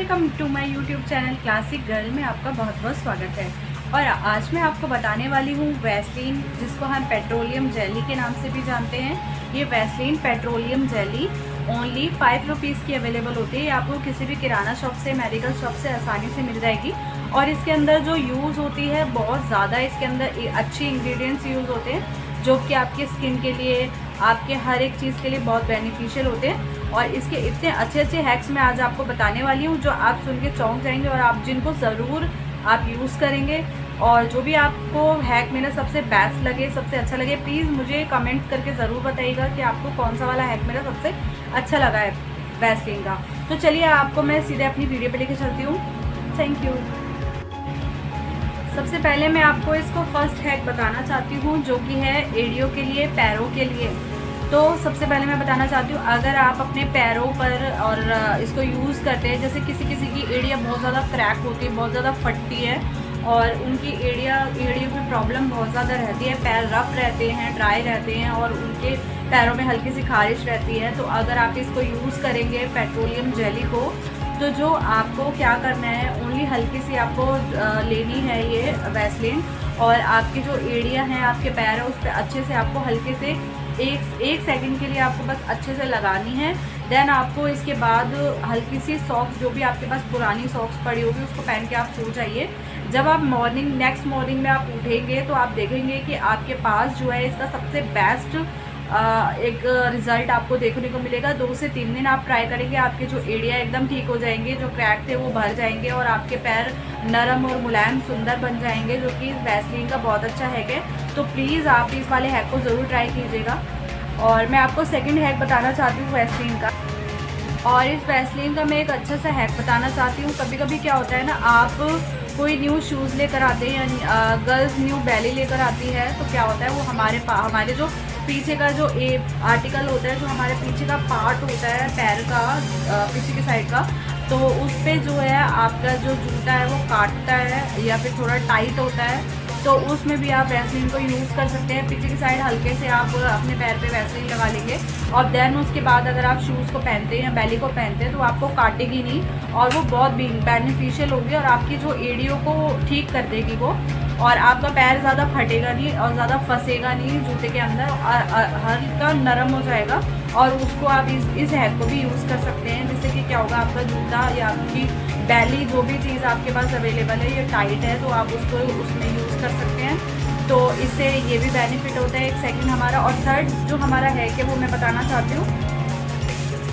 Welcome to my YouTube channel classic girl में आपका बहुत बहुत स्वागत है। और आज मैं आपको बताने वाली हूँ वैसलीन, जिसको हम पेट्रोलियम जेली के नाम से भी जानते हैं। ये Vaseline petroleum jelly only 5 rupees की अवेलेबल होती है। आपको किसी भी किराना शॉप से, मेडिकल शॉप से आसानी से मिल जाएगी। और इसके अंदर जो यूज़ होती है बहुत ज़्यादा, इसके अंदर अच्छी इंग्रेडिएंट्स यूज़ होते हैं जो कि आपकी स्किन के लिए, आपके हर एक चीज़ के लिए बहुत बेनिफिशियल होते हैं। और इसके इतने अच्छे अच्छे हैक्स मैं आज आपको बताने वाली हूँ जो आप सुन के चौंक जाएंगे और आप जिनको ज़रूर आप यूज़ करेंगे। और जो भी आपको हैक मेरा सबसे बेस्ट लगे, सबसे अच्छा लगे, प्लीज़ मुझे कमेंट करके ज़रूर बताइएगा कि आपको कौन सा वाला हैक मेरा सबसे अच्छा लगा है वैसलीन का। तो चलिए आपको मैं सीधे अपनी वीडियो पे लेके चलती हूँ। Thank you. सबसे पहले मैं आपको इसको फर्स्ट हैक बताना चाहती हूँ जो कि है एड़ियों के लिए, पैरों के लिए। तो सबसे पहले मैं बताना चाहती हूँ, अगर आप अपने पैरों पर और इसको यूज़ करते हैं, जैसे किसी किसी की एड़ियाँ बहुत ज़्यादा क्रैक होती है, बहुत ज़्यादा फटती है और उनकी एड़ियों की प्रॉब्लम बहुत ज़्यादा रहती है, पैर रफ रहते हैं, ड्राई रहते हैं और उनके पैरों में हल्की सी खारिश रहती है। तो अगर आप इसको यूज़ करेंगे पेट्रोलियम जेली को, तो जो आपको क्या करना है, ओनली हल्की सी आपको लेनी है ये वैसलीन, और आपकी जो एड़ियाँ हैं, आपके पैर है, उस पर अच्छे से आपको हल्के से एक सेकंड के लिए आपको बस अच्छे से लगानी है। देन आपको इसके बाद हल्की सी सॉक्स, जो भी आपके पास पुरानी सॉक्स पड़ी होगी, उसको पहन के आप सो जाइए। जब आप नेक्स्ट मॉर्निंग में आप उठेंगे तो आप देखेंगे कि आपके पास जो है इसका सबसे बेस्ट एक रिज़ल्ट आपको देखने को मिलेगा। 2 से 3 दिन आप ट्राई करेंगे, आपके जो एड़िया एकदम ठीक हो जाएंगे, जो क्रैक थे वो भर जाएंगे और आपके पैर नरम और मुलायम सुंदर बन जाएंगे, जो कि वैसलीन का बहुत अच्छा हैक है। तो प्लीज़ आप इस वाले हैक को ज़रूर ट्राई कीजिएगा। और मैं आपको सेकंड हैक बताना चाहती हूँ वैसलीन का। और इस वैसलीन का मैं एक अच्छा सा हैक बताना चाहती हूँ। कभी कभी क्या होता है ना, आप कोई न्यू शूज़ लेकर आते हैं, गर्ल्स न्यू बैली लेकर आती है, तो क्या होता है वो हमारे जो पीछे का जो आर्टिकल होता है, जो हमारे पीछे का पार्ट होता है पैर का, पीछे की साइड का, तो उस पर जो है आपका जो जूता है वो काटता है या फिर थोड़ा टाइट होता है। तो उसमें भी आप वैसलीन को यूज़ कर सकते हैं। पीछे की साइड हल्के से आप अपने पैर पे वैसलीन लगा लेंगे और देन उसके बाद अगर आप शूज़ को पहनते हैं या बैली को पहनते हैं तो आपको काटेगी नहीं और वो बहुत बेनिफिशियल होगी और आपकी जो एड़ियों को ठीक कर देगी वो, और आपका पैर ज़्यादा फटेगा नहीं और ज़्यादा फंसेगा नहीं जूते के अंदर, हल्का नरम हो जाएगा। और उसको आप इस हैक को भी यूज़ कर सकते हैं, जिससे कि क्या होगा, आपका जूता या आपकी बैली, जो भी चीज़ आपके पास अवेलेबल है, ये टाइट है तो आप उसको उसमें यूज़ कर सकते हैं। तो इससे ये भी बेनिफिट होता है एक सेकंड हमारा। और थर्ड जो हमारा हैक है वो मैं बताना चाहती हूँ।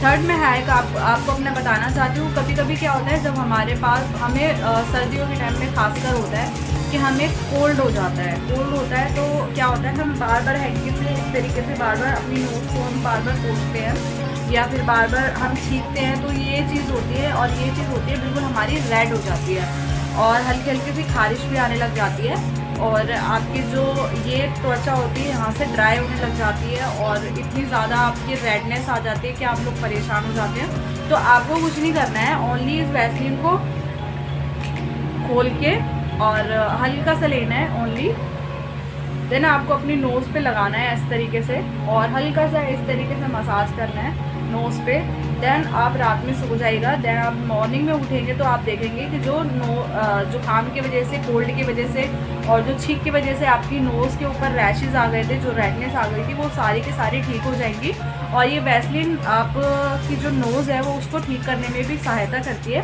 थर्ड में हैक आपको अपना बताना चाहती हूँ। कभी कभी क्या होता है, जब हमारे पास हमें सर्दियों के टाइम में खासकर होता है कि हमें कोल्ड हो जाता है, कोल्ड होता है, तो क्या होता है, हम बार बार हैंकी से इस तरीके से बार बार अपनी नोज़ को हम बार बार पोंछते हैं या फिर बार बार हम छींकते हैं, तो ये चीज़ होती है और ये चीज़ होती है बिल्कुल हमारी रेड हो जाती है और हल्की हल्की सी खारिश भी आने लग जाती है और आपकी जो ये त्वचा होती है यहाँ से ड्राई होने लग जाती है और इतनी ज़्यादा आपकी रेडनेस आ जाती है कि आप लोग परेशान हो जाते हैं। तो आपको कुछ नहीं करना है, ओनली इस वैसलीन को खोल के और हल्का सा लेना है ओनली, देन आपको अपनी नोज़ पे लगाना है इस तरीके से और हल्का सा इस तरीके से मसाज करना है नोज़ पे। देन आप रात में सो जाइएगा। देन आप मॉर्निंग में उठेंगे तो आप देखेंगे कि जो जुकाम की वजह से, कोल्ड की वजह से और जो छींक की वजह से आपकी नोज़ के ऊपर रैशेज़ आ गए थे, जो रेडनेस आ गई थी, वो सारी की सारी ठीक हो जाएंगी। और ये वैसलीन आपकी जो नोज़ है वो उसको ठीक करने में भी सहायता करती है।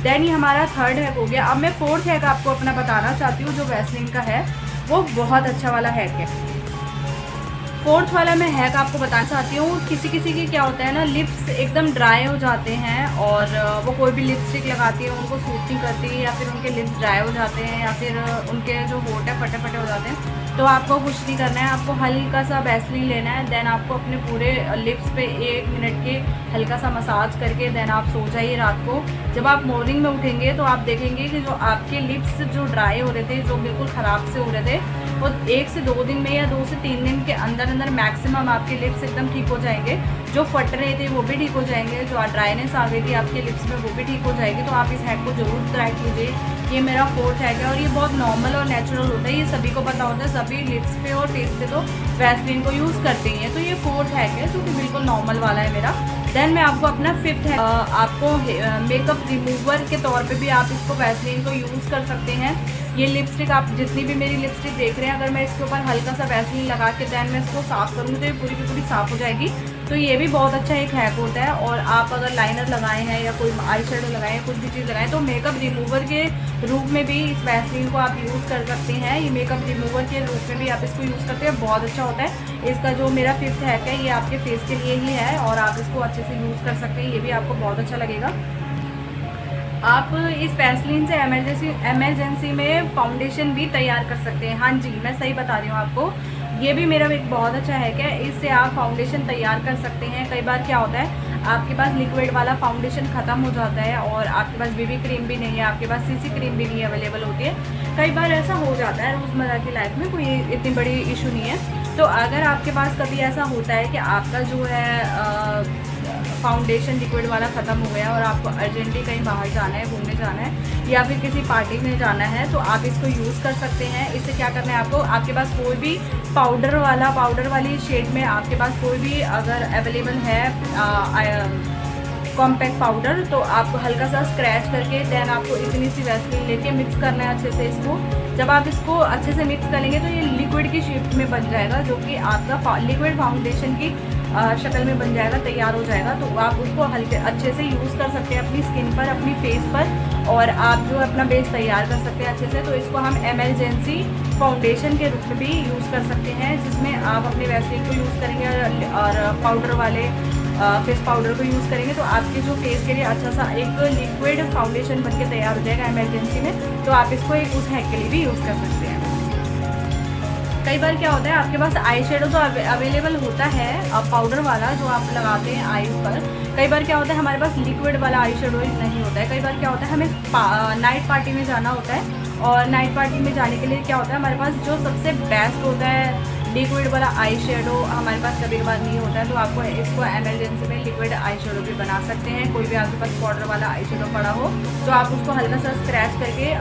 देन ये हमारा थर्ड हैक हो गया। अब मैं फोर्थ हैक आपको अपना बताना चाहती हूँ, जो वैसलीन का है वो बहुत अच्छा वाला हैक है। फोर्थ वाला मैं हैक आपको बताना चाहती हूँ। किसी किसी की क्या होता है ना, लिप्स एकदम ड्राई हो जाते हैं और वो कोई भी लिपस्टिक लगाती है उनको सूट नहीं करती, या फिर उनके लिप्स ड्राई हो जाते हैं या फिर उनके जो होंठ है फटे फटे हो जाते हैं। तो आपको कुछ नहीं करना है, आपको हल्का सा वैसलीन लेना है। देन आपको अपने पूरे लिप्स पे 1 मिनट के हल्का सा मसाज करके देन आप सो जाइए रात को। जब आप मॉर्निंग में उठेंगे तो आप देखेंगे कि जो आपके लिप्स जो ड्राई हो रहे थे, जो बिल्कुल ख़राब से हो रहे थे, वो 1 से 2 दिन में या 2 से 3 दिन के अंदर अंदर मैक्सिमम आपके लिप्स एकदम ठीक हो जाएंगे। जो फट रहे थे वो भी ठीक हो जाएंगे, जो ड्राइनेस आ गई थी आपके लिप्स में वो भी ठीक हो जाएगी। तो आप इस हैक को ज़रूर ट्राई कीजिए। ये मेरा 4th हैक है और ये बहुत नॉर्मल और नेचुरल होता है, ये सभी को पता होता है, सभी लिप्स पे और फेस पे तो वैसलीन को यूज़ करते ही हैं। तो ये 4th हैक है जो कि बिल्कुल नॉर्मल वाला है मेरा। देन मैं आपको अपना 5th हैक, आपको मेकअप रिमूवर के तौर पे भी आप इसको वैसलीन को यूज़ कर सकते हैं। ये लिपस्टिक, आप जितनी भी मेरी लिपस्टिक देख रहे हैं, अगर मैं इसके ऊपर हल्का सा वैसलीन लगा के देन मैं इसको साफ़ करूँगी तो ये पूरी की पूरी साफ़ हो जाएगी। तो ये भी बहुत अच्छा एक हैक होता है। और आप अगर लाइनर लगाए हैं या कोई आई शेडो लगाए हैं, कुछ भी चीज़ लगाएं, तो मेकअप रिमूवर के रूप में भी इस वैसलीन को आप यूज़ कर सकते हैं। ये मेकअप रिमूवर के रूप में भी आप इसको यूज़ करते हैं, बहुत अच्छा होता है। इसका जो मेरा 5th हैक है ये आपके फेस के लिए ही है और आप इसको अच्छे से यूज़ कर सकते हैं, ये भी आपको बहुत अच्छा लगेगा। आप इस वैसलीन से इमरजेंसी में फाउंडेशन भी तैयार कर सकते हैं। हाँ जी, मैं सही बता रही हूँ आपको, ये भी मेरा एक बहुत अच्छा हैक है। इससे आप फाउंडेशन तैयार कर सकते हैं। कई बार क्या होता है, आपके पास लिक्विड वाला फाउंडेशन ख़त्म हो जाता है और आपके पास बीबी क्रीम भी नहीं है, आपके पास सीसी क्रीम भी नहीं अवेलेबल होती है। कई बार ऐसा हो जाता है, रोज़मर्रा की लाइफ में कोई इतनी बड़ी इशू नहीं है। तो अगर आपके पास कभी ऐसा होता है कि आपका जो है फाउंडेशन लिक्विड वाला ख़त्म हो गया और आपको अर्जेंटली कहीं बाहर जाना है, घूमने जाना है या फिर किसी पार्टी में जाना है, तो आप इसको यूज़ कर सकते हैं। इससे क्या करना है आपको, आपके पास कोई भी पाउडर वाली शेड में आपके पास कोई भी अगर अवेलेबल है कॉम्पैक्ट पाउडर, तो आपको हल्का सा स्क्रैच करके देन आपको इतनी सी वैसलीन लेके मिक्स करना है अच्छे से इसको। जब आप इसको अच्छे से मिक्स करेंगे तो ये लिक्विड की शेप में बन जाएगा, जो कि आपका लिक्विड फाउंडेशन की शक्ल में बन जाएगा, तैयार हो जाएगा। तो आप उसको हल्के अच्छे से यूज़ कर सकते हैं अपनी स्किन पर, अपनी फेस पर, और आप जो अपना बेस तैयार कर सकते हैं अच्छे से। तो इसको हम इमरजेंसी फाउंडेशन के रूप में भी यूज़ कर सकते हैं, जिसमें आप अपने वैसलीन को यूज़ करेंगे और पाउडर वाले फेस पाउडर को यूज़ करेंगे तो आपके जो फेस के लिए अच्छा सा एक लिक्विड फाउंडेशन बनके तैयार हो जाएगा इमरजेंसी में। तो आप इसको एक उस हैक के लिए भी यूज़ कर सकते हैं। कई बार क्या होता है, आपके पास आई शेडो तो अवेलेबल होता है पाउडर वाला जो आप लगाते हैं आईज पर। कई बार क्या होता है, हमारे पास लिक्विड वाला आई शेडो नहीं होता है। कई बार क्या होता है, हमें नाइट पार्टी में जाना होता है और नाइट पार्टी में जाने के लिए क्या होता है, हमारे पास जो सबसे बेस्ट होता है लिक्विड वाला आई शेडो हमारे पास कभी कभार नहीं होता है। तो आपको इसको इमरजेंसी में लिक्विड आई शेडो भी बना सकते हैं। कोई भी आपके पास पाउडर वाला आई शेडो पड़ा हो तो आप उसको हल्का सा स्क्रैच करके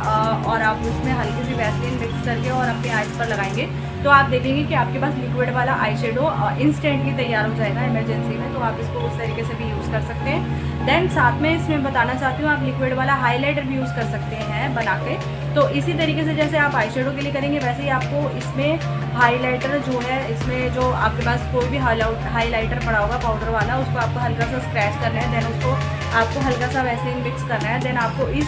और आप उसमें हल्की सी वैसलीन मिक्स करके और अपने आइज पर लगाएंगे तो आप देखेंगे कि आपके पास लिक्विड वाला आई शेडो इंस्टेंटली तैयार हो जाएगा इमरजेंसी में। तो आप इसको उस तरीके से भी यूज़ कर सकते हैं। देन साथ में इसमें बताना चाहती हूँ, आप लिक्विड वाला हाईलाइटर भी यूज़ कर सकते हैं बना के। तो इसी तरीके से जैसे आप आई शेडो के लिए करेंगे वैसे ही आपको इसमें हाईलाइटर जो है, इसमें जो आपके पास कोई भी हाईलाइटर पड़ा होगा पाउडर वाला, उसको आपको हल्का सा स्क्रैच करना है। देन उसको आपको हल्का सा वैसलीन मिक्स करना है। देन आपको इस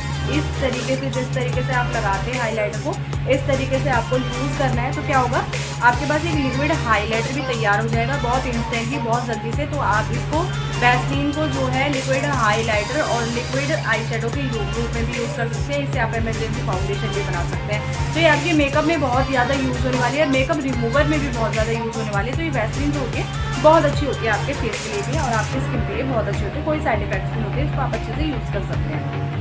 तरीके से, जिस तरीके से आप लगाते हैं हाईलाइटर को, इस तरीके से आपको यूज़ करना है। तो क्या होगा, आपके पास एक लिक्विड हाईलाइटर भी तैयार हो जाएगा बहुत इंस्टेंटली, बहुत जल्दी से। तो आप इसको वैसलीन को जो है लिक्विड हाईलाइटर और लिक्विड आई शेडो के रूप में भी यूज़ कर सकते हैं। इससे आप इमरजेंसी फाउंडेशन भी बना सकते हैं। तो ये आपके मेकअप में बहुत ज़्यादा यूज़ होने वाली है, मेकअप रिमूवर में भी बहुत ज़्यादा यूज़ होने वाली है। तो ये वैसलीन जो होती है बहुत अच्छी होती है आपके फेस के लिए भी और आपकी स्किन के लिए बहुत अच्छी होती है, कोई साइड इफेक्ट्स नहीं होते, इसको आप अच्छे से यूज़ कर सकते हैं।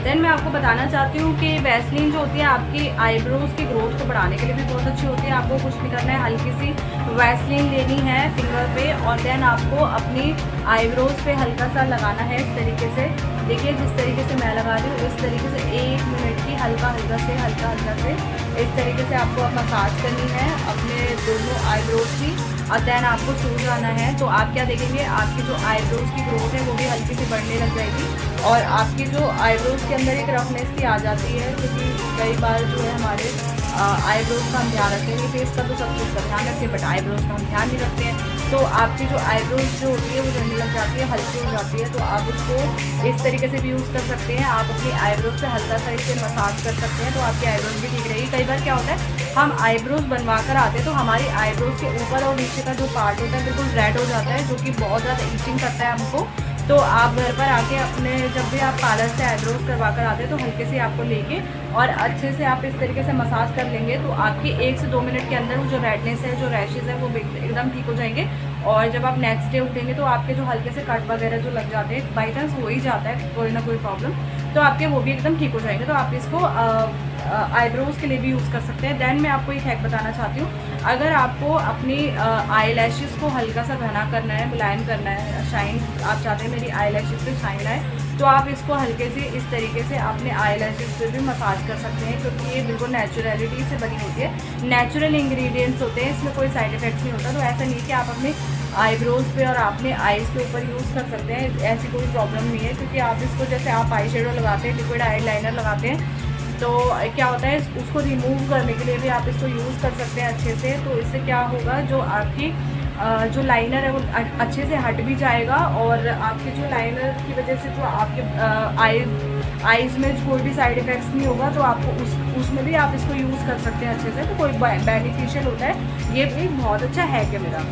देन मैं आपको बताना चाहती हूँ कि वैसलीन जो होती है आपकी आईब्रोज़ की ग्रोथ को बढ़ाने के लिए भी बहुत अच्छी होती है। आपको कुछ नहीं करना है, हल्की सी वैसलीन लेनी है फिंगर पे और देन आपको अपनी आईब्रोज़ पे हल्का सा लगाना है इस तरीके से। देखिए जिस तरीके से मैं लगा रही हूँ इस तरीके से 1 मिनट की हल्का से इस तरीके से आपको मसाज करनी है अपने दोनों आईब्रोज़ की और देन आपको सो जाना है। तो आप क्या देखेंगे, आपकी जो आईब्रोज़ की ग्रोथ है वो भी हल्की सी बढ़ने लग जाएगी और आपकी जो आईब्रोज़ के अंदर एक रफनेस सी आ जाती है, क्योंकि कई बार जो है हमारे आईब्रोज़ का हम ध्यान रखते हैं, फेस का तो सब कुछ का ध्यान रखते हैं बट आईब्रोज़ का हम ध्यान नहीं रखते हैं। तो आपकी जो आईब्रोज़ जो होती है वो झड़ने लग जाती है, हल्की हो जाती है। तो आप उसको इस तरीके से भी यूज़ कर सकते हैं। आप अपनी आईब्रोज़ पे हल्का सा इससे मसाज कर सकते हैं तो आपकी आईब्रोज़ भी ठीक रहेगी। कई बार क्या होता है, हम आईब्रोज़ बनवा कर आते हैं तो हमारी आईब्रोज़ के ऊपर और नीचे का जो पार्ट होता है बिल्कुल रेड हो जाता है, जो कि बहुत ज़्यादा ईचिंग करता है हमको। तो आप घर पर आके अपने जब भी आप पार्लर से आईब्रोज़ करवा कर आते हैं तो हल्के से आपको लेके और अच्छे से आप इस तरीके से मसाज कर लेंगे तो आपकी 1 से 2 मिनट के अंदर वो जो रेडनेस है, जो रैशेज़ है वो एकदम ठीक हो जाएंगे। और जब आप नेक्स्ट डे उठेंगे तो आपके जो हल्के से कट वगैरह जो लग जाते हैं, बाई चांस हो ही जाता है कोई ना कोई प्रॉब्लम, तो आपके वो भी एकदम ठीक हो जाएंगे। तो आप इसको आईब्रोज़ के लिए भी यूज़ कर सकते हैं। देन मैं आपको एक हैक बताना चाहती हूँ, अगर आपको अपनी आई लैशेज़ को हल्का सा घना करना है, मुलायम करना है, शाइन आप चाहते हैं मेरी आई लैशेज़ पे शाइन आए, तो आप इसको हल्के से इस तरीके से अपने आई लैशेज़ पे भी मसाज कर सकते हैं, क्योंकि ये बिल्कुल नेचुरलिटी से बनी होती है, नेचुरल इंग्रेडिएंट्स होते हैं, इसमें कोई साइड इफ़ेक्ट्स नहीं होता। तो ऐसा नहीं है कि आप अपने आईब्रोज़ पे और अपने आईज़ के ऊपर यूज़ कर सकते हैं, ऐसी कोई प्रॉब्लम नहीं है। क्योंकि आप इसको जैसे आप आई शेडो लगाते हैं, लिक्विड आई लाइनर लगाते हैं, तो क्या होता है उसको रिमूव करने के लिए भी आप इसको यूज़ कर सकते हैं अच्छे से। तो इससे क्या होगा, जो आपकी जो लाइनर है वो अच्छे से हट भी जाएगा, और आपके जो लाइनर की वजह से जो आपके आईज़ में कोई भी साइड इफ़ेक्ट्स नहीं होगा। तो आपको उसमें भी आप इसको यूज़ कर सकते हैं अच्छे से, तो कोई बेनिफिशियल होता है। ये एक बहुत अच्छा हैक है मेरा।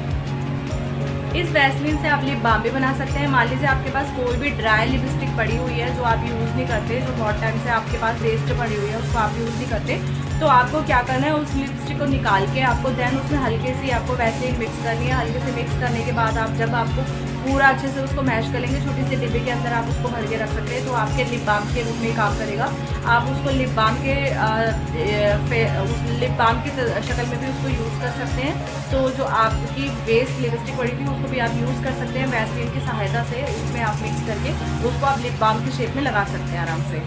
इस वैसलीन से आप लिप बाम भी बना सकते हैं। मान लीजिए आपके पास कोई भी ड्राई लिपस्टिक पड़ी हुई है जो आप यूज़ नहीं करते, जो बहुत टाइम से आपके पास वेस्ट पड़ी हुई है, उसको आप यूज़ नहीं करते, तो आपको क्या करना है, उस लिपस्टिक को निकाल के आपको देन उसमें हल्के सी आपको वैसलीन मिक्स करनी है। हल्के से मिक्स करने के बाद आप जब आपको पूरा अच्छे से उसको मैश कर लेंगे, छोटी सी डिब्बे के अंदर आप उसको भर के रख सकते हैं, तो आपके लिप बाम के रूप में काम करेगा। आप उसको लिप बाम के शक्ल में भी उसको यूज़ कर सकते हैं। तो जो आपकी वेस्ट लिपस्टिक पड़ी थी उसको भी आप यूज़ कर सकते हैं वैसलीन की सहायता से, उसमें आप मिक्स करके उसको आप लिप बाम की शेप में लगा सकते हैं आराम से।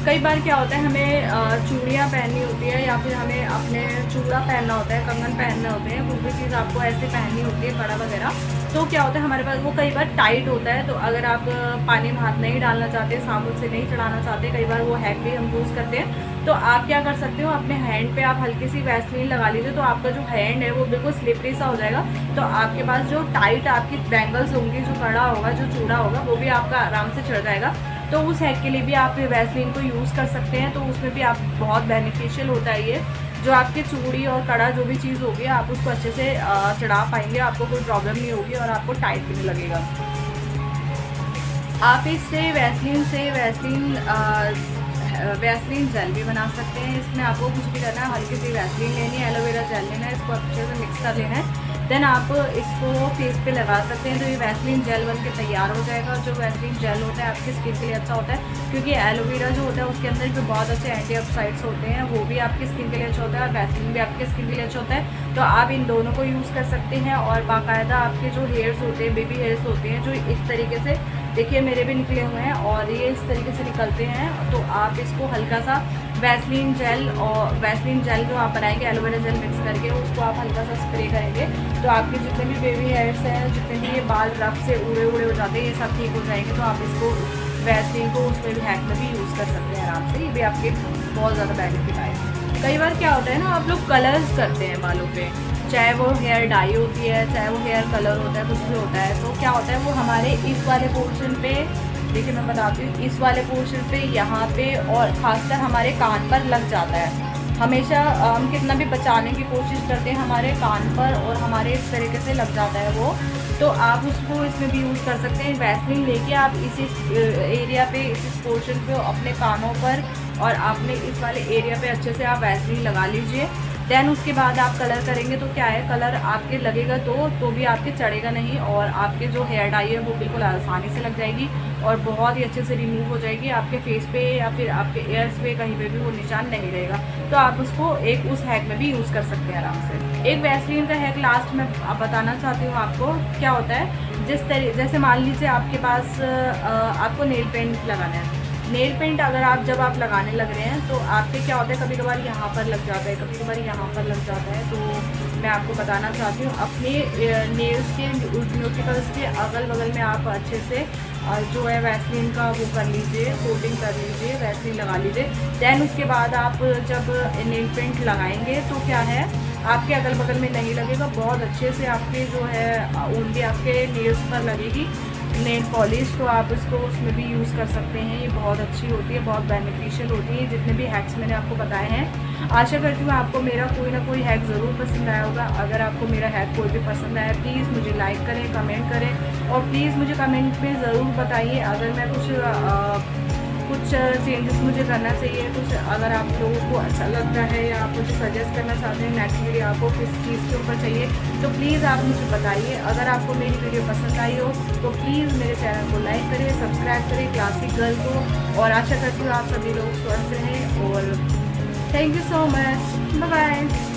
कई बार क्या होता है, हमें चूड़ियाँ पहननी होती है, या फिर हमें अपने चूड़ा पहनना होता है, कंगन पहनने होते हैं, कोई भी चीज़ आपको ऐसे पहननी होती है, कड़ा वगैरह, तो क्या होता है हमारे पास वो कई बार टाइट होता है। तो अगर आप पानी में हाथ नहीं डालना चाहते, साबुन से नहीं चढ़ाना चाहते, कई बार वो हैक भी हम यूज़ करते हैं, तो आप क्या कर सकते हो, अपने हैंड पे आप हल्की सी वैसलीन लगा लीजिए, तो आपका जो हैंड है वो बिल्कुल स्लिपरी सा हो जाएगा। तो आपके पास जो टाइट आपकी बैंगल्स होंगी, जो कड़ा होगा, जो चूड़ा होगा, वो भी आपका आराम से चढ़ जाएगा। तो उस हैक के लिए भी आप वैसलीन को यूज़ कर सकते हैं। तो उसमें भी आप बहुत बेनिफिशियल होता है ये, जो आपकी चूड़ी और कड़ा जो भी चीज़ होगी आप उसको अच्छे से चढ़ा पाएंगे, आपको कोई प्रॉब्लम नहीं होगी और आपको टाइट भी नहीं लगेगा। आप इससे वैसलीन जेल भी बना सकते हैं। इसमें आपको कुछ भी करना है, हल्की सी वैसलीन लेनी है, एलोवेरा जेल लेना है, इसको अच्छे से मिक्स कर लेना है, देन आप इसको फेस पे लगा सकते हैं। तो ये वैसलीन जेल बन के तैयार हो जाएगा। जो वैसलीन जेल होता है आपकी स्किन के लिए अच्छा होता है, क्योंकि एलोवेरा जो होता है उसके अंदर भी बहुत अच्छे एंटीऑक्सीडेंट्स होते हैं, वो भी आपकी स्किन के लिए अच्छा होता है, और वैसलीन भी आपकी स्किन के लिए अच्छा होता है। तो आप इन दोनों को यूज़ कर सकते हैं। और बाकायदा आपके जो हेयर्स होते हैं, बेबी हेयर्स होते हैं, जो इस तरीके से देखिए मेरे भी निकले हुए हैं और ये इस तरीके से निकलते हैं, तो आप इसको हल्का सा वैसलीन जेल जो आप बनाएंगे एलोवेरा जेल मिक्स करके, उसको आप हल्का सा स्प्रे करेंगे, तो आपके जितने भी बेबी हेयर्स हैं, जितने भी ये बाल रफ से उड़े हो जाते हैं, ये सब ठीक हो जाएंगे। तो आप इसको वैसलीन को उसमें भी हैक में भी यूज़ कर सकते हैं आराम से, ये भी आपके बहुत ज़्यादा बेनिफिट आएगा। कई बार क्या होता है ना, आप लोग कलर्स करते हैं बालों पे, चाहे वो हेयर डाई होती है, चाहे वो हेयर कलर होता है, कुछ भी होता है, तो क्या होता है वो हमारे इस वाले पोर्शन पे, देखिए मैं बताती हूँ, इस वाले पोर्शन पे, यहाँ पे, और ख़ासकर हमारे कान पर लग जाता है। हमेशा हम कितना भी बचाने की कोशिश करते हैं, हमारे कान पर और हमारे इस तरीके से लग जाता है वो, तो आप उसको इसमें भी यूज़ कर सकते हैं। वैसलीन लेके आप इसी एरिया पे, इस पोर्शन पे, अपने कानों पर और आपने इस वाले एरिया पे अच्छे से आप वैसलीन लगा लीजिए। देन उसके बाद आप कलर करेंगे, तो क्या है, कलर आपके लगेगा तो भी आपके चढ़ेगा नहीं, और आपके जो हेयर डाई है वो बिल्कुल आसानी से लग जाएगी और बहुत ही अच्छे से रिमूव हो जाएगी। आपके फेस पे या फिर आपके एयर्स पे कहीं पे भी वो निशान नहीं रहेगा। तो आप उसको एक उस हैक में भी यूज़ कर सकते हैं आराम से। एक वैसलीन का हैक लास्ट में बताना चाहती हूँ आपको। क्या होता है, जैसे मान लीजिए आपके पास आपको नेल पेंट लगाना है, नेल पेंट अगर आप लगाने लग रहे हैं, तो आपके क्या होता है, कभी कभार यहाँ पर लग जाता है, कभी कभार यहाँ पर लग जाता है। तो मैं आपको बताना चाहती हूँ, अपने नेल्स के न्यूटिकल्स के अगल बगल में आप अच्छे से जो है वैसलीन का वो कर लीजिए, कोटिंग कर लीजिए, वैसलीन लगा लीजिए। दैन उसके बाद आप जब नेल पेंट लगाएंगे, तो क्या है, आपके अगल बगल में नहीं लगेगा, बहुत अच्छे से आपके जो है ओनली आपके नेल्स पर लगेगी नेल पॉलिश। तो आप इसको उसमें भी यूज़ कर सकते हैं, ये बहुत अच्छी होती है, बहुत बेनिफिशियल होती है। जितने भी हैक्स मैंने आपको बताए हैं, आशा करती हूँ आपको मेरा कोई ना कोई हैक ज़रूर पसंद आया होगा। अगर आपको मेरा हैक कोई भी पसंद आया, प्लीज़ मुझे लाइक करें, कमेंट करें, और प्लीज़ मुझे कमेंट में ज़रूर बताइए अगर मैं कुछ कुछ चेंजेस मुझे करना चाहिए, कुछ अगर आप लोगों को अच्छा लगता है या आप मुझे सजेस्ट करना चाहते हैं नेक्स्ट वीडियो आपको किस चीज़ के ऊपर चाहिए, तो प्लीज़ आप मुझे बताइए। अगर आपको मेरी वीडियो पसंद आई हो तो प्लीज़ मेरे चैनल को लाइक करिए, सब्सक्राइब करिए क्लासिक गर्ल को, और आशा करती हूँ आप सभी लोग स्वस्थ रहें। और thank you so much, bye bye.